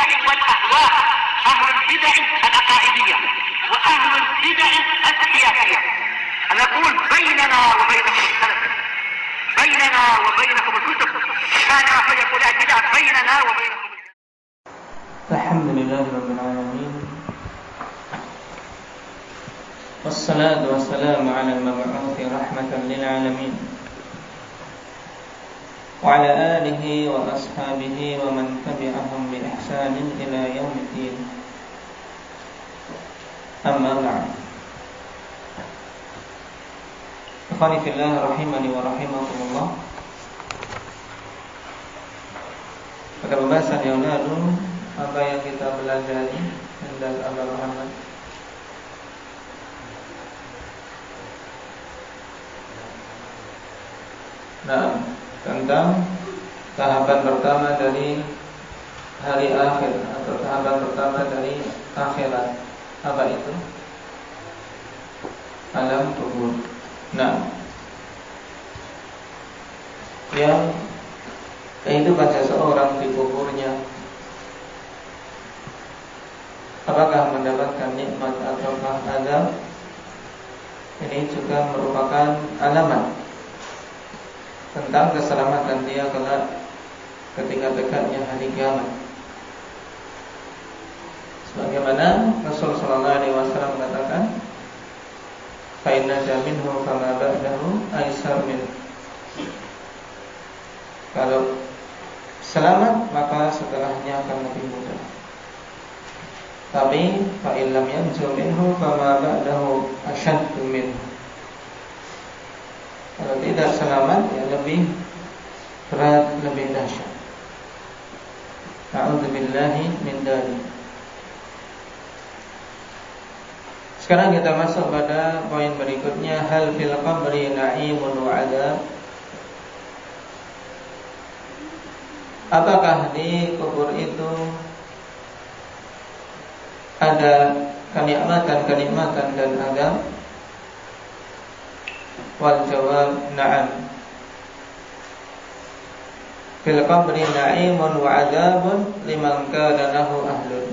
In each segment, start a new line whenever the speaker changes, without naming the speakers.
البدع والأهواء، أهل البدع العقائدية وأهل البدع السياسية. نقول بيننا وبينكم السلف، بيننا وبينكم الكتب، كان فيقول البدع بيننا وبينكم.
الحمد لله رب العالمين، والصلاة والسلام على المبعوث رحمة للعالمين وعلى آله وأصحابه ومن تبعهم بإحسان إلى يوم الدين. أما بعد، ikhwani fillah rahimani wa rahimakumullah. Pada pembahasan yang lalu, apa yang kita pelajari hendak Abah Muhammad? Nah, tentang tahapan pertama dari hari akhir atau tahapan pertama dari akhirat. Apa itu? Alam kubur. Nah, yang kehidupan seseorang di kuburnya, apakah mendapatkan nikmat ataukah azab, ini juga merupakan alamat tentang keselamatan dia kelak ketika dekatnya hari kiamat. Sebagaimana Rasul sallallahu alaihi wasallam mengatakan, fa inna minhu kama ba'dahu aisar min. Kalau selamat maka setelahnya akan lebih mudah. Tapi fa illam yanju minhu kama ba'dahu ashaddu min. Kalau tidak selamat, ya lebih berat, lebih dahsyat. A'udzubillahi min dzalik. Sekarang kita masuk pada poin berikutnya, hal fil qabri na'imun wa 'adzab. Apakah di kubur itu ada kenikmatan dan azab? Wal jawab na'am. Fil qabri na'imun wa 'adzabun liman kana lahu ahlun.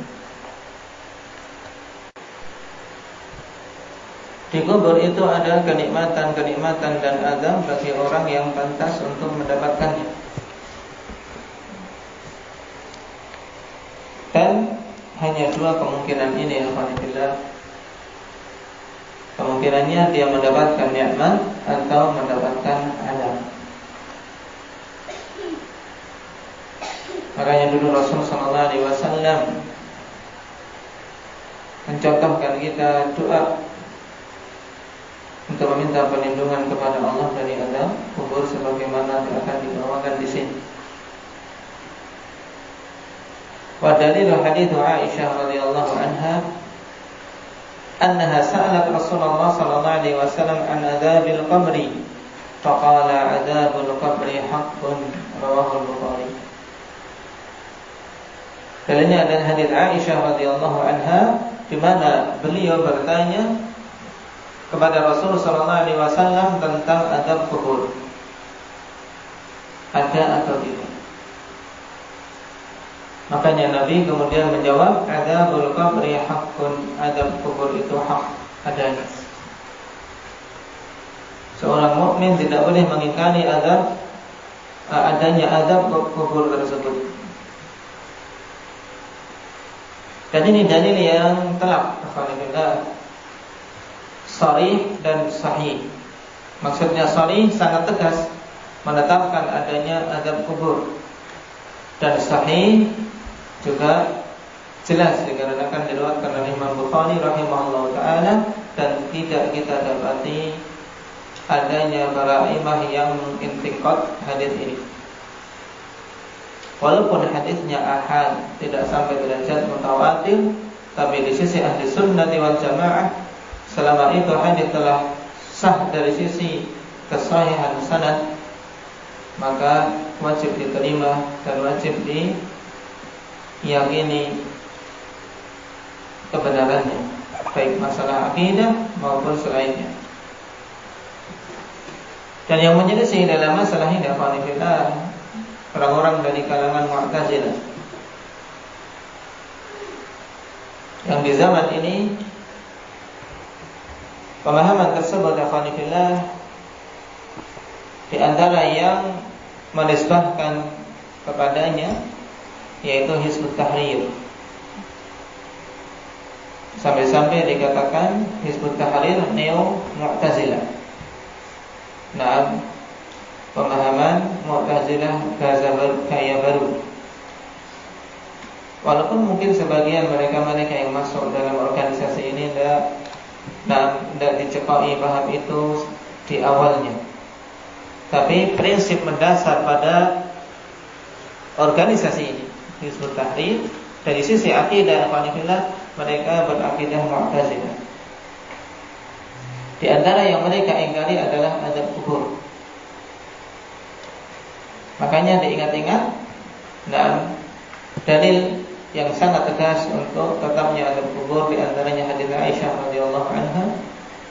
Di kubur itu ada kenikmatan dan azab bagi orang yang pantas untuk mendapatkannya. Dan hanya dua kemungkinan ini, alhamdulillah. Kemungkinannya dia mendapatkan nikmat atau mendapatkan azab. Makanya dulu Rasul sallallahu alaihi wasallam mencontohkan kita doa untuk meminta perlindungan kepada Allah dari azab kubur sebagaimana akan dibawakan di sini. Wa dalilu hadits Aisyah radhiyallahu anha annaha sa'alat Rasulullah sallallahu alaihi wasallam an adzabil qabri faqala adzabul qabri haqqun, rawahu al-Bukhari. Dalilnya adalah hadits Aisyah radhiyallahu anha di mana beliau bertanya kepada Rasul sallallahu alaihi wasallam tentang azab kubur. Ada atau tidak? Makanya Nabi kemudian menjawab, adzabul qabri haqqun, azab kubur itu hak, adanya. Seorang mukmin tidak boleh mengingkari adanya azab kubur tersebut. Dan ini dalil yang telak, alhamdulillah, sharih dan sahih. Maksudnya sharih sangat tegas menetapkan adanya azab kubur, dan sahih juga jelas dikarenakan diriwayatkan oleh Imam Bukhari rahimahullah taala, dan tidak kita dapati adanya para imam yang mengintiqad hadis ini. Walaupun hadisnya ahad, tidak sampai derajat mutawatir, tapi di sisi ahli sunnah wal jamaah, selama itu hadis telah sah dari sisi kesahihan sanad, maka wajib diterima dan wajib diyakini kebenarannya, baik masalah akidah maupun selainnya. Dan yang menyelisih dalam masalah ini orang-orang dari kalangan Mu'tazilah. yang di zaman ini pemahaman tersebut akhwani fillah di antara yang menisbahkan kepadanya yaitu Hizbut Tahrir. Sampai-sampai dikatakan Hizbut Tahrir neo Mu'tazilah. Nah, pemahaman Mu'tazilah gaya baru. Walaupun mungkin sebagian mereka-mereka yang masuk dalam organisasi ini tidak dicekai paham itu di awalnya. Tapi prinsip mendasar pada organisasi ini Hizbut Tahrir dari sisi akidah alhamdulillah mereka berakidah Mu'tazilah. Di antara yang mereka ingkari adalah azab kubur. Makanya diingat-ingat dan dalil yang sangat tegas untuk tetapnya azab kubur di antaranya hadis Aisyah radhiyallahu anha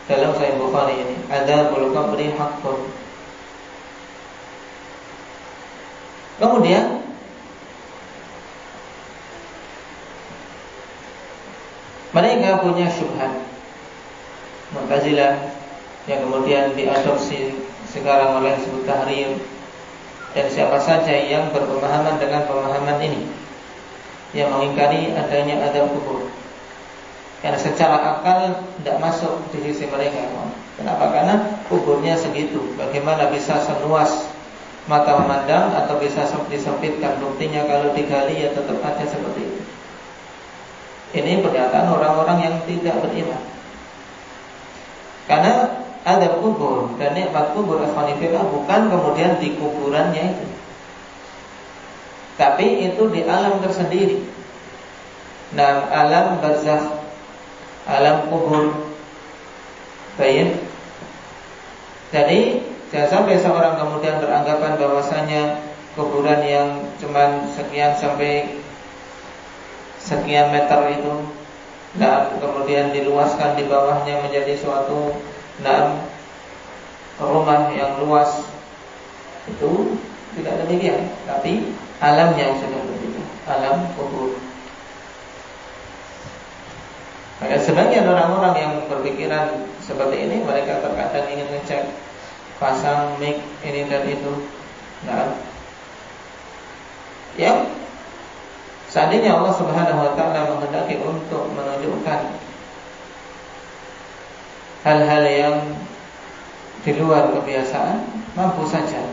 dalam Sahih Bukhari ini, adzabul qabri haqqun. Kemudian mereka punya syubhat Mu'tazilah yang kemudian diadopsi sekarang oleh Hizbut Tahrir dan siapa saja yang berpemahaman dengan pemahaman ini yang mengingkari adanya azab kubur. Karena secara akal tidak masuk di sisi mereka. Kenapa? Karena kuburnya segitu. Bagaimana bisa seluas mata memandang atau bisa disempitkan? Buktinya kalau digali ya tetap aja seperti itu. Ini pernyataan orang-orang yang tidak beriman. Karena azab kubur dan nikmat kubur ikhwanifillah bukan kemudian di kuburannya itu, tapi itu di alam tersendiri. Nah, alam barzakh, alam kubur. Baik. Jadi jangan sampai seorang kemudian beranggapan bahwasanya kuburan yang cuman sekian sampai sekian meter itu dan kemudian diluaskan di bawahnya menjadi suatu rumah yang luas, itu tidak demikian. Tapi alamnya sudah berbeda, alam kubur. Maka sebagian orang-orang yang berpikiran seperti ini, mereka terkadang ingin ngecek, pasang mic ini dan itu. Nah, yang seandainya Allah Subhanahu wa taala menghendaki untuk menunjukkan hal-hal yang di luar kebiasaan, mampu saja.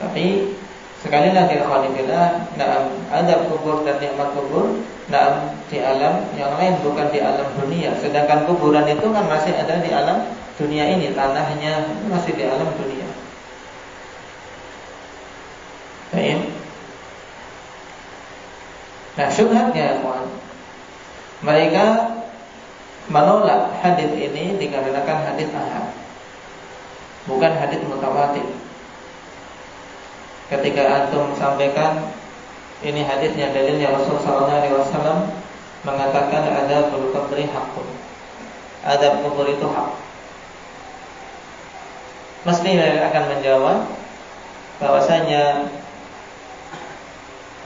Tapi sekali lagi alhamdulillah, adab kubur dan nikmat kubur di alam yang lain, bukan di alam dunia. Sedangkan kuburan itu kan masih ada di alam dunia ini, tanahnya masih di alam dunia. Baik. Nah, syubhatnya mereka menolak hadis ini dikarenakan hadis ahad, bukan hadis mutawatir. Ketika antum sampaikan ini hadisnya, dalilnya Rasulullah SAW mengatakan adzabul qabri haqqun, azab kubur itu hak. Mesti mereka akan menjawab bahwasanya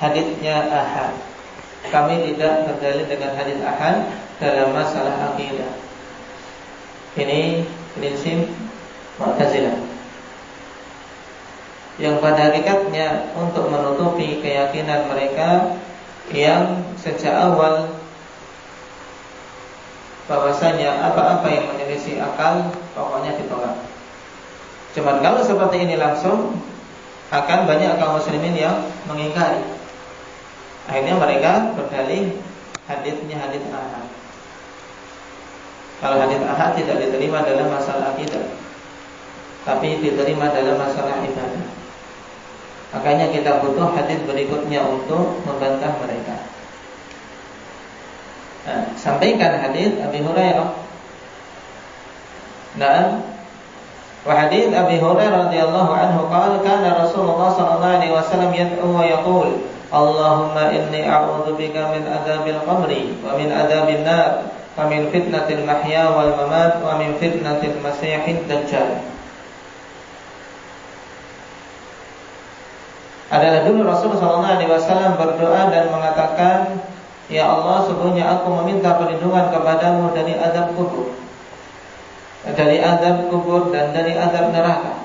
hadisnya ahad. Kami tidak berdalil dengan hadis ahad dalam masalah akidah. Ini prinsip Mu'tazilah yang pada hakikatnya untuk menutupi keyakinan mereka yang sejak awal bahwasanya apa-apa yang menyelisih akal pokoknya ditolak. Cuman kalau seperti ini langsung akan banyak kaum muslimin yang mengingkari. Akhirnya mereka berdalih hadisnya hadis ahad. Kalau hadis ahad tidak diterima dalam masalah akidah, tapi diterima dalam masalah ibadah. Makanya kita butuh hadis berikutnya untuk membantah mereka. Nah, sampaikan hadis Abi Hurairah. Nah, wa hadis Abi Hurairah radhiyallahu anhu qala kana Rasulullah sallallahu alaihi wasallam yad'u wa yaqul Allahumma inni a'udzu bika min adzabil qabri wa min adzabin nar wa min fitnatil mahya wal mamat wa min fitnatil masiihid dajjal. Adalah dulu Rasulullah SAW berdoa dan mengatakan, Ya Allah, sungguhnya aku meminta perlindungan kepadamu dari azab kubur, dan dari azab neraka.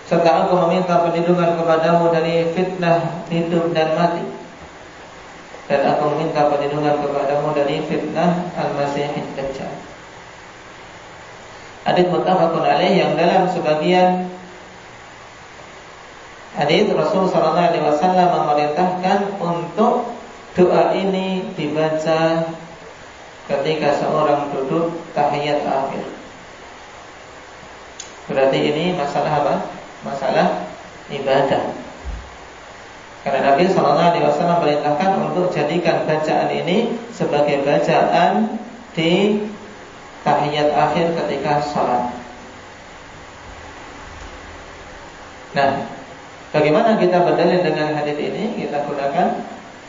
Serta aku meminta perlindungan kepadamu dari fitnah hidup dan mati. Dan aku meminta perlindungan kepadamu dari fitnah Al-Masihid Dajjal. Hadits muttafaqun alaih, yang dalam sebagian hadits Rasul sallallahu alaihi wasallam memerintahkan untuk doa ini dibaca ketika seorang duduk tahiyat akhir. Berarti ini masalah apa? Masalah ibadah. Karena Nabi SAW perintahkan untuk jadikan bacaan ini sebagai bacaan di tahiyat akhir ketika sholat. Nah, bagaimana kita berdalil dengan hadits ini? Kita gunakan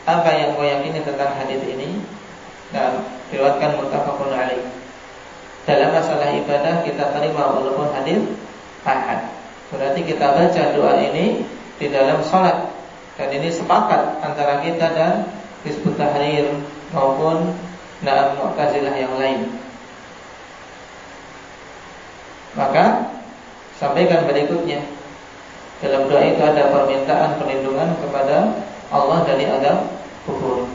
apa yang kau yakini tentang hadits ini. Nah, diriwayatkan muttafaqun alaih. Dalam masalah ibadah kita terima walaupun hadits ahad. Berarti kita baca doa ini di dalam sholat. Dan ini sepakat antara kita dan Hizbut Tahrir maupun Mu'tazilah yang lain. Maka sampaikan berikutnya. Dalam doa itu ada permintaan perlindungan kepada Allah dari azab kubur.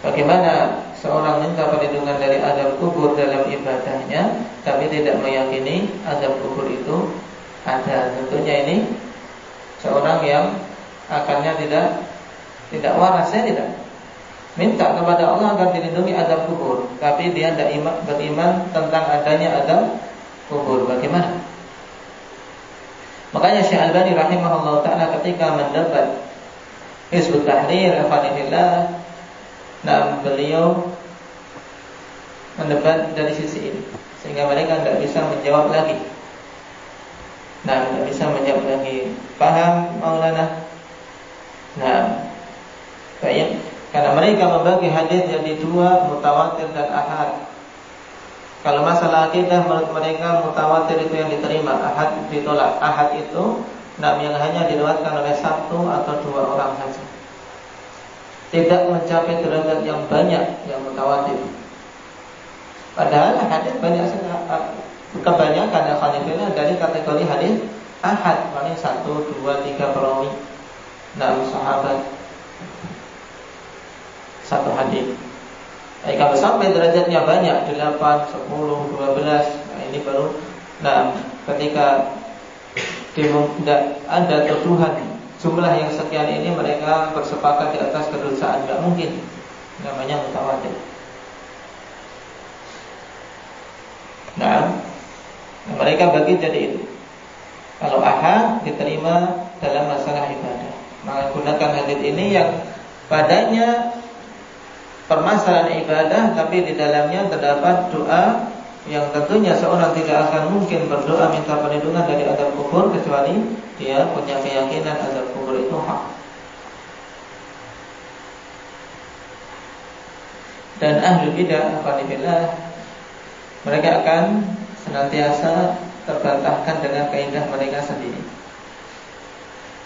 Bagaimana seorang minta perlindungan dari azab kubur dalam ibadahnya, tapi tidak meyakini azab kubur itu ada? Tentunya ini seorang yang akalnya tidak waras. Saya tidak minta kepada Allah agar dilindungi azab kubur, tapi dia tidak beriman tentang adanya azab kubur. Bagaimana? Makanya Syekh Albani rahimahullah ta'ala ketika mendebat Hizbut Tahrir Al-Fanidillah, beliau mendebat dari sisi ini, sehingga mereka tidak bisa menjawab lagi. Tidak bisa menjawab lagi. Paham Maulana? Baik. Karena mereka membagi hadis jadi dua, mutawatir dan ahad. Kalau masalah akidah, menurut mereka mutawatir itu yang diterima, ahad ditolak. Ahad itu yang hanya diriwayatkan oleh satu atau dua orang saja, tidak mencapai derajat yang banyak yang mutawatir. Padahal hadis banyak sekali, kebanyakan al-Hanifiyah dari kategori hadis ahad, paling 1, 2, 3 perawi, 6 sahabat, 1 hadis. Kalau sampai derajatnya banyak, 8, 10, 12, ini baru ketika tidak ada tuduhan jumlah yang sekian ini mereka bersepakat di atas kedosaan, tidak mungkin, namanya mutawatir. Mereka bagi jadi itu. Kalau ahad diterima dalam masalah ibadah, maka gunakan hadis ini yang padanya permasalahan ibadah, tapi di dalamnya terdapat doa yang tentunya seorang tidak akan mungkin berdoa minta perlindungan dari azab kubur kecuali dia punya keyakinan azab kubur itu hak. Dan ahli bidah, mereka akan senantiasa terbantahkan dengan kaidah mereka sendiri.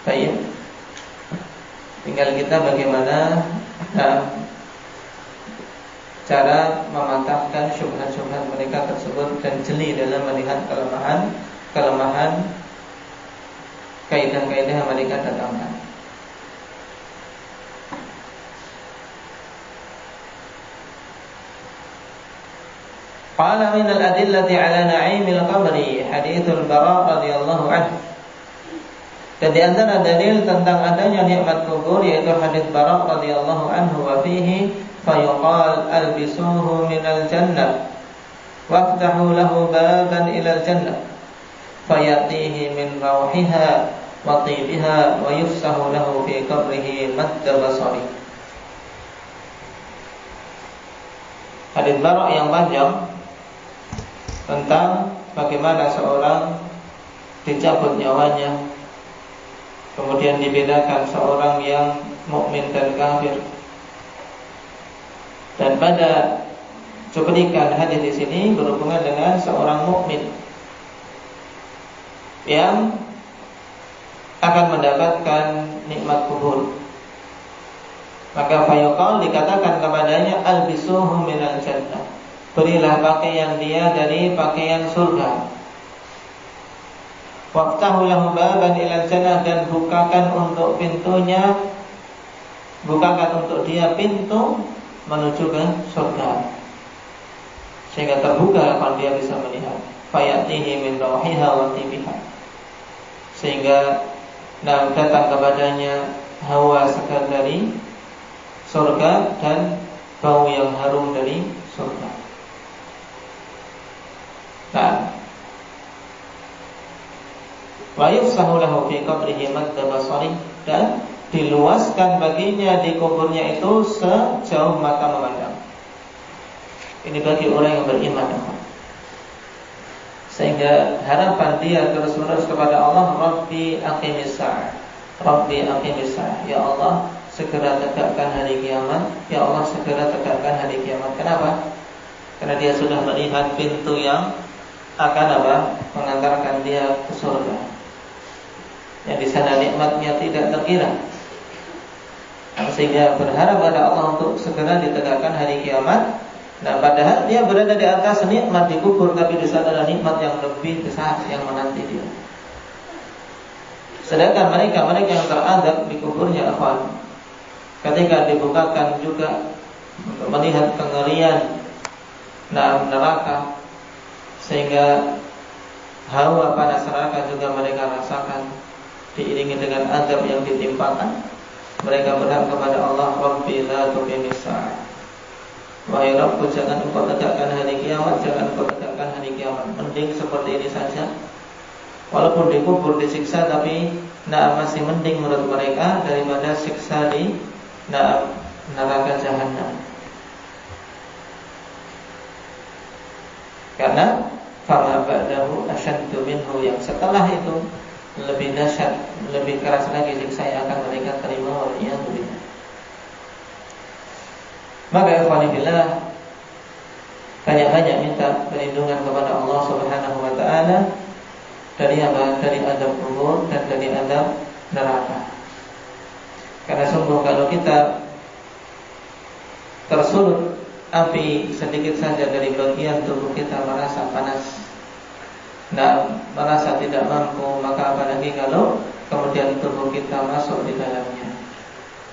Baik, tinggal kita bagaimana cara mematahkan syubhat-syubhat mereka tersebut dan jeli dalam melihat kelemahan kaidah-kaidah yang mereka datangkan. Qala min al-adillati ala na'imil qabri hadithul Bara' radhiyallahu anhu. Dan di antara dalil tentang adanya nikmat kubur yaitu hadis Bara' radhiyallahu anhu, wa fihi fayuqal albisuhu minal jannah waftahu lahu baban ilal jannah fayatihi min rawhiha wa tibiha wa yufsahu lahu fi qabrihi madda basari. Hadis Bara' yang panjang tentang bagaimana seorang dicabut nyawanya, kemudian dibedakan seorang yang mukmin dan kafir. Dan pada cuplikan hadis di sini berhubungan dengan seorang mukmin yang akan mendapatkan nikmat kubur. Maka fayuqal, dikatakan kepadanya, albisuhu minal jannah, berilah pakaian dia dari pakaian surga. Waftahu lahu baban ilal jannah, dan bukakan untuk pintunya, bukakan untuk dia pintu menuju ke surga, sehingga terbuka kalau dia bisa melihat. Fayatihi min rawhiha wa tibiha, sehingga datang kepadanya hawa segar dari surga dan bau yang harum dari surga. Nah, wa yufsahu lahu fi qabrihi madda basari, dan diluaskan baginya di kuburnya itu sejauh mata memandang. Ini bagi orang yang beriman, sehingga harapan dia terus-menerus kepada Allah, Rabbi aqimis sa'ah, Rabbi aqimis sa'ah, ya Allah segera tegakkan hari kiamat, ya Allah segera tegakkan hari kiamat. Kenapa? Karena dia sudah melihat pintu yang akan mengantarkan dia ke surga, yang di sana nikmatnya tidak terkira. Sehingga berharap pada Allah untuk segera ditegakkan hari kiamat. Nah, padahal dia berada di atas nikmat di kubur, tapi di sana ada nikmat yang lebih besar yang menanti dia. Sedangkan mereka yang teradab di kuburnya, akhwan, ketika dibukakan juga untuk melihat kengerian neraka, sehingga hawa panas neraka juga mereka rasakan, diiringi dengan azab yang ditimpakan. Mereka berharap kepada Allah, Rabbi la tuqimis sa'ah, wahai Rabbku, jangan engkau tegakkan hari kiamat, jangan engkau tegakkan hari kiamat. Mending seperti ini saja, walaupun dikubur disiksa, tapi masih mending menurut mereka daripada siksa di neraka jahanam. Karena fama ba'dahu asyaddu minhu, yang setelah itu lebih dahsyat, lebih keras lagi siksa yang akan mereka terima oleh yang berbeda. Maka ikhwanillah, banyak-banyak minta perlindungan kepada Allah Subhanahu wa taala dari apa? Dari azab kubur dan dari azab neraka. Karena sungguh kalau kita tersulut api sedikit saja dari bagian tubuh kita merasa panas, merasa tidak mampu, maka apalagi kalau kemudian tubuh kita masuk di dalamnya.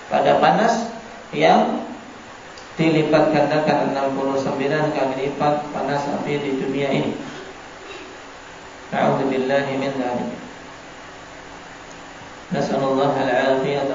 Pada panas yang dilipat gandakan 69 kali lipat panas api di dunia ini. Na'udzubillahi min dzalik. Nas'alullah al-'afiyata